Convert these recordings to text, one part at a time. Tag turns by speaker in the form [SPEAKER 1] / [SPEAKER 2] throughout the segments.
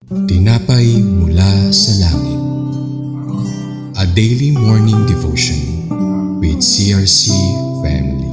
[SPEAKER 1] Tinapay mula sa langit. A daily morning devotion with CRC family.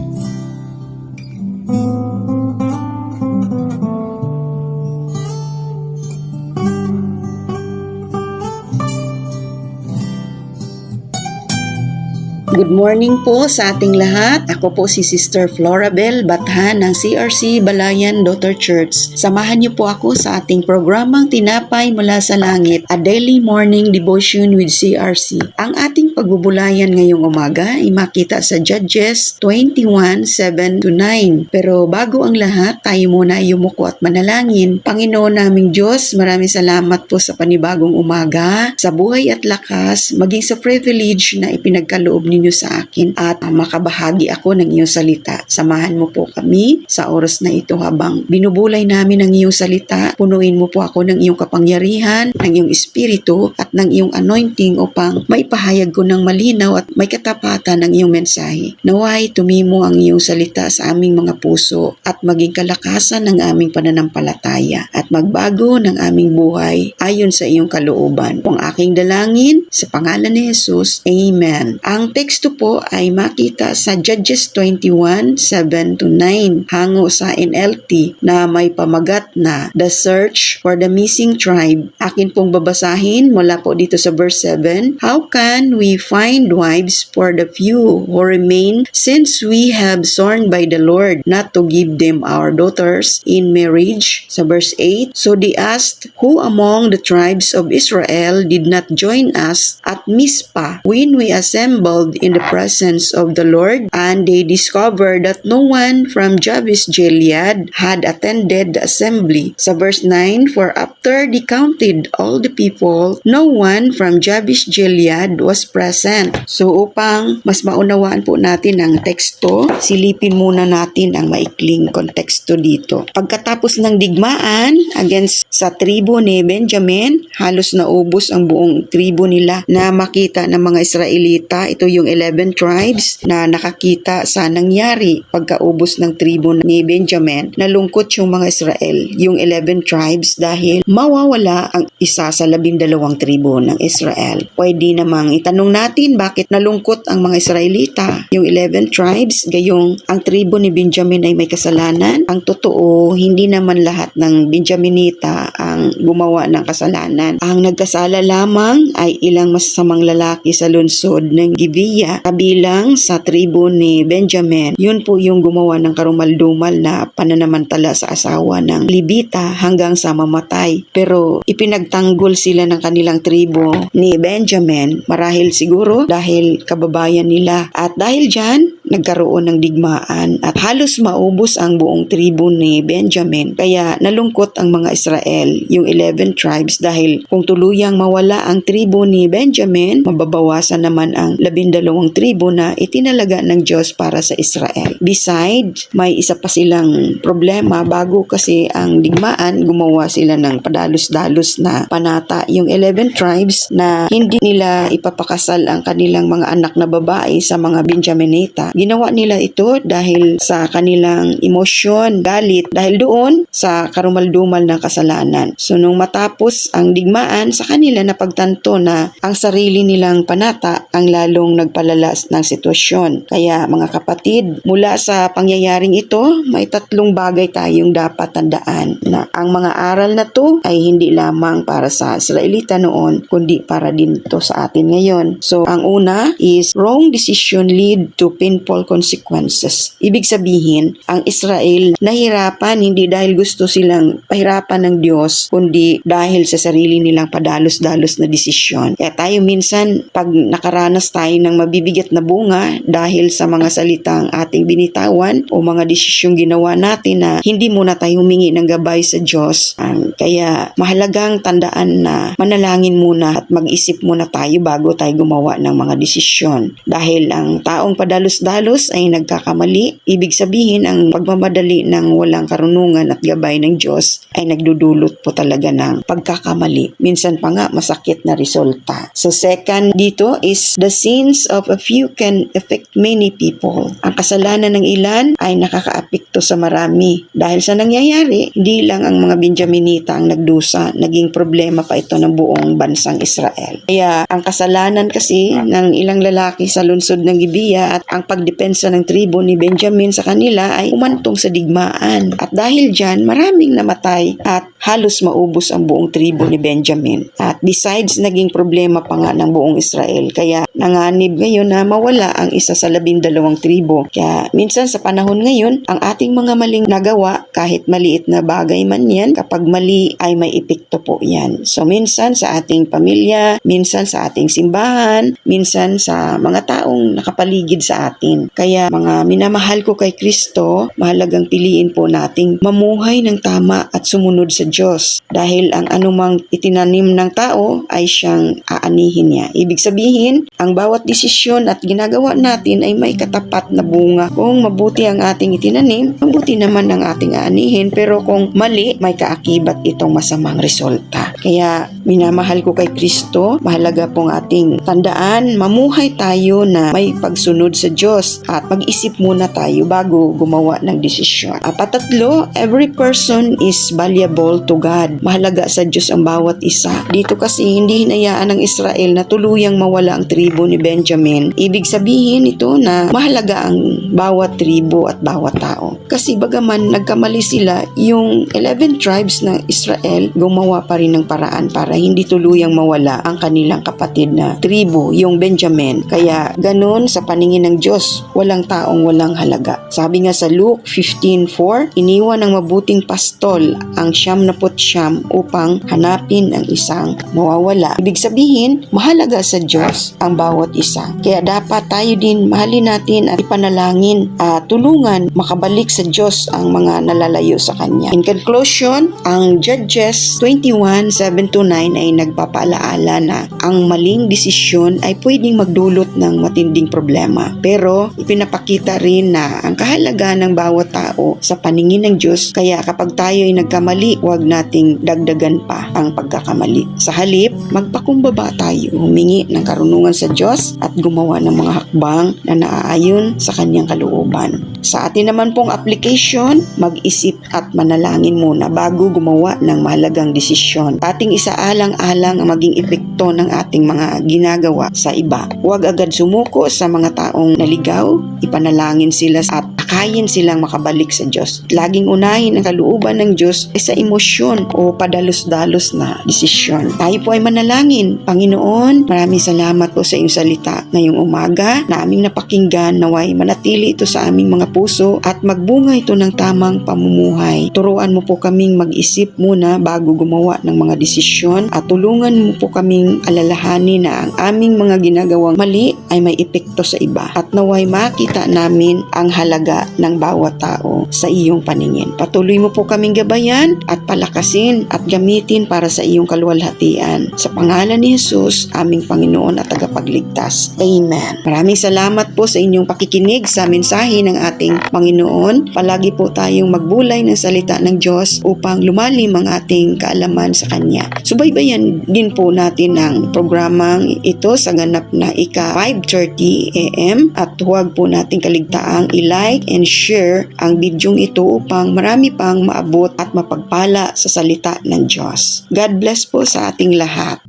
[SPEAKER 2] Good morning po sa ating lahat. Ako po si Sister Florabel Bathan ng CRC Balayan Daughter Church. Samahan niyo po ako sa ating programang Tinapay Mula sa Langit, a daily morning devotion with CRC. Ang ating pagbubulayan ngayong umaga ay makita sa Judges 21:7-9. Pero bago ang lahat, tayo muna ay yumuko at manalangin. Panginoon naming Diyos, maraming salamat po sa panibagong umaga, sa buhay at lakas, maging sa privilege na ipinagkaloob ninyo sa akin at makabahagi ako ng iyong salita. Samahan mo po kami sa oras na ito habang binubulay namin ang iyong salita. Punuin mo po ako ng iyong kapangyarihan, ng iyong espiritu at ng iyong anointing upang maipahayag ko ng malinaw at may katapatan ng iyong mensahe. Naway tumimo ang iyong salita sa aming mga puso at maging kalakasan ng aming pananampalataya at magbago ng aming buhay ayon sa iyong kalooban. Ang aking dalangin sa pangalan ni Jesus. Amen. Ang teksto po ay makita sa Judges 21:7-9 hango sa NLT na may pamagat na The Search for the Missing Tribe. Akin pong babasahin mula po dito sa verse 7. How can we find wives for the few who remain, since we have sworn by the Lord not to give them our daughters in marriage? Sa verse 8, so they asked, who among the tribes of Israel did not join us at Mizpah when we assembled in the presence of the Lord? And they discovered that no one from Jabesh Gilead had attended the assembly. Sa verse 9, for after they counted all the people, no one from Jabesh Gilead was present. So upang mas maunawaan po natin ang teksto, silipin muna natin ang maikling konteksto dito. Pagkatapos ng digmaan against sa tribo ni Benjamin, halos naubos ang buong tribo nila na makita ng mga Israelita. Ito yung 11 tribes na nakakita sa nangyari pagkaubos ng tribo ni Benjamin. Nalungkot yung mga Israel, yung 11 tribes, dahil mawawala ang isa sa 12 tribo ng Israel. Pwede namang itanong natin bakit nalungkot ang mga Israelita, yung 11 tribes, gayong ang tribo ni Benjamin ay may kasalanan. Ang totoo, hindi naman lahat ng Benjaminita ang gumawa ng kasalanan. Ang nagkasala lamang ay ilang masasamang lalaki sa lungsod ng Gibeah, kabilang sa tribo ni Benjamin. Yun po yung gumawa ng karumaldumal na pananamantala sa asawa ng Libita hanggang sa mamatay. Pero ipinagtanggol sila ng kanilang tribo ni Benjamin, marahil siguro dahil kababayan nila. At dahil dyan, nagkaroon ng digmaan at halos maubos ang buong tribo ni Benjamin. Kaya nalungkot ang mga Israel, yung 11 tribes, dahil kung tuluyang mawala ang tribo ni Benjamin, mababawasan naman ang 12 tribo na itinalaga ng Diyos para sa Israel. Besides, may isa pa silang problema. Bago kasi ang digmaan, gumawa sila ng padalos-dalos na panata. Yung 11 tribes na hindi nila ipapakasal ang kanilang mga anak na babae sa mga Benjaminita. Ginawa nila ito dahil sa kanilang emosyon, galit, dahil doon sa karumaldumal na kasalanan. So nung matapos ang digmaan, sa kanila napagtanto na ang sarili nilang panata ang lalong nagpalala ng sitwasyon. Kaya mga kapatid, mula sa pangyayaring ito, may tatlong bagay tayong dapat tandaan, na ang mga aral na to ay hindi lamang para sa Israelita noon, kundi para din to sa atin ngayon. So ang una is wrong decision lead to painful consequences. Ibig sabihin, ang Israel nahirapan hindi dahil gusto silang pahirapan ng Diyos, kundi dahil sa sarili nilang padalos-dalos na desisyon. Kaya tayo minsan, pag nakaranas tayo ng mabibigat na bunga dahil sa mga salitang ating binitawan o mga desisyong ginawa natin na hindi muna tayo humingi ng gabay sa Diyos. Kaya mahalagang tandaan na manalangin muna at mag-isip muna tayo bago tayo gumawa ng mga desisyon. Dahil ang taong padalos-dalos ay nagkakamali, ibig sabihin ang pagmamadali ng walang karunungan at gabay ng Diyos ay nagdudulot po talaga ng pagkakamali. Minsan pa nga masakit na resulta. So second dito is the sins of a few can affect many people. Ang kasalanan ng ilan ay nakakaapekto sa marami. Dahil sa nangyayari, hindi lang ang mga Benjaminita ang nagdusa, naging problema pa ito ng buong bansang Israel. Kaya ang kasalanan kasi ng ilang lalaki sa lungsod ng Gibeah at ang pagdepensa ng tribo ni Benjamin sa kanila ay umantong sa digmaan. At dahil dyan, maraming namatay at halos maubos ang buong tribo ni Benjamin. At besides, naging problema pa nga ng buong Israel. Kaya nanganib ngayon na mawala ang isa sa 12 tribo. Kaya minsan sa panahon ngayon, ang ating mga maling nagawa, kahit maliit na bagay man yan, kapag mali ay may epekto po yan. So minsan sa ating pamilya, minsan sa ating simbahan, minsan sa mga taong nakapaligid sa atin. Kaya mga minamahal ko kay Kristo, mahalagang piliin po nating mamuhay ng tama at sumunod sa Diyos. Dahil ang anumang itinanim ng tao ay siyang aanihin niya. Ibig sabihin, ang bawat desisyon at ginagawa natin ay may katapat na bunga. Kung mabuti ang ating itinanim, mabuti naman ang ating aanihin. Pero kung mali, may kaakibat itong masamang resulta. Kaya minamahal ko kay Kristo, mahalaga pong ating tandaan, mamuhay tayo na may pagsunod sa Diyos at mag-isip muna tayo bago gumawa ng desisyon. Patatlo, every person is valuable to God. Mahalaga sa Diyos ang bawat isa. Dito kasi hindi hinayaan ng Israel na tuluyang mawala ang tribo ni Benjamin. Ibig sabihin ito na mahalaga ang bawat tribo at bawat tao. Kasi bagaman nagkamali sila, yung 11 tribes ng Israel gumawa pa rin ng paraan para hindi tuluyang mawala ang kanilang kapatid na tribo, yung Benjamin. Kaya ganun sa paningin ng Diyos, walang taong walang halaga. Sabi nga sa Luke 15:4, iniwan ng mabuting pastol ang 99 upang hanapin ang isang mawawala. Ibig sabihin, mahalaga sa Diyos ang bawat isa. Kaya dapat tayo din mahalin natin at ipanalangin at tulungan makabalik sa Diyos ang mga nalalayo sa Kanya. In conclusion, ang Judges 21:7-9 ay nagpapaalaala na ang maling desisyon ay pwedeng magdulot ng matinding problema. Pero ipinapakita rin na ang kahalagaan ng bawat tao sa paningin ng Diyos, kaya kapag tayo ay nagkamali, huwag nating dagdagan pa ang pagkakamali. Sa halip, magpakumbaba tayo, humingi ng karunungan sa Diyos at gumawa ng mga hakbang na naaayon sa Kanyang kalooban. Sa atin naman pong application, mag-isip at manalangin muna bago gumawa ng mahalagang desisyon. Ating isaalang-alang ang maging epekto ng ating mga ginagawa sa iba. Huwag agad sumuko sa mga taong naligaw, ipanalangin sila at akayin silang makabalik sa Diyos. Laging unahin ang kalooban ng Diyos sa emosyon o padalos-dalos na desisyon. Tayo po ay manalangin. Panginoon, maraming salamat po sa iyong salita ngayong umaga na aming napakinggan, naway manatili ito sa aming mga puso at magbunga ito ng tamang pamumuhay. Turuan mo po kaming mag-isip muna bago gumawa ng mga desisyon at tulungan mo po kaming alalahanin na ang aming mga ginagawang mali ay may epekto sa iba at naway makita namin ang halaga ng bawat tao sa iyong paningin. Patuloy mo po kaming gabayan at palakasin at gamitin para sa iyong kaluwalhatian. Sa pangalan ni Jesus, aming Panginoon at tagapagligtas. Amen. Maraming salamat po sa inyong pakikinig sa mensahe ng ating Panginoon. Palagi po tayong magbulay ng salita ng Diyos upang lumalim ang ating kaalaman sa Kanya. Subaybayan din po natin ang programang ito sa ganap na ika 5:30 AM at huwag po nating kaligtaang i-like and share ang bidyong ito upang marami pang maabot at mapagpala sa salita ng Diyos. God bless po sa ating lahat.